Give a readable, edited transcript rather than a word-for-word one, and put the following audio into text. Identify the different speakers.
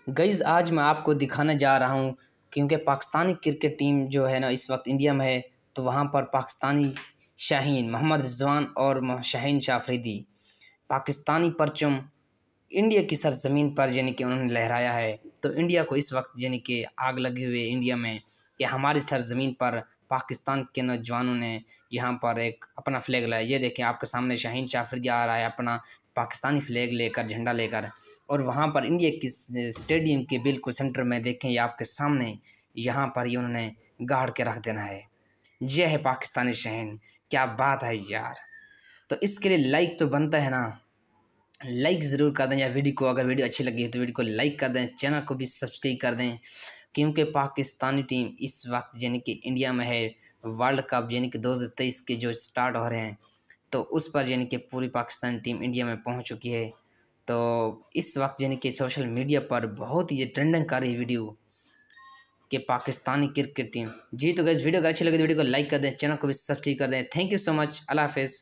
Speaker 1: Guys आज मैं आपको दिखाने जा रहा हूँ क्योंकि पाकिस्तानी क्रिकेट टीम जो है ना इस वक्त इंडिया में है। तो वहाँ पर पाकिस्तानी शाहीन मोहम्मद रिजवान और शाहीन शाह अफरीदी पाकिस्तानी परचम इंडिया की सरजमीन पर यानी कि उन्होंने लहराया है। तो इंडिया को इस वक्त यानी कि आग लगी हुई है इंडिया में कि हमारी सरजमीन पर पाकिस्तान के नौजवानों ने यहाँ पर एक अपना फ्लैग लाया। ये देखें आपके सामने शाहीन शाह अफरीदी आ रहा है अपना पाकिस्तानी फ्लैग लेकर, झंडा लेकर। और वहाँ पर इंडिया की स्टेडियम के बिल्कुल सेंटर में देखें, ये आपके सामने यहाँ पर ये उन्होंने गाड़ के रख देना है। यह है पाकिस्तानी शाहीन। क्या बात है यार। तो इसके लिए लाइक तो बनता है ना, लाइक ज़रूर कर दें यार वीडियो को। अगर वीडियो अच्छी लगी है तो वीडियो को लाइक कर दें, चैनल को भी सब्सक्राइब कर दें क्योंकि पाकिस्तानी टीम इस वक्त यानी कि इंडिया में है। वर्ल्ड कप यानी कि 2023 के जो स्टार्ट हो रहे हैं तो उस पर यानी कि पूरी पाकिस्तानी टीम इंडिया में पहुंच चुकी है। तो इस वक्त यानी कि सोशल मीडिया पर बहुत ही ये ट्रेंडिंग कर रही वीडियो कि पाकिस्तानी क्रिकेट टीम जी। तो गाइस वीडियो अगर अच्छी लगी तो वीडियो को लाइक कर दें, चैनल को भी सब्सक्राइब कर दें। Thank you so much. अल्लाह हाफिज़।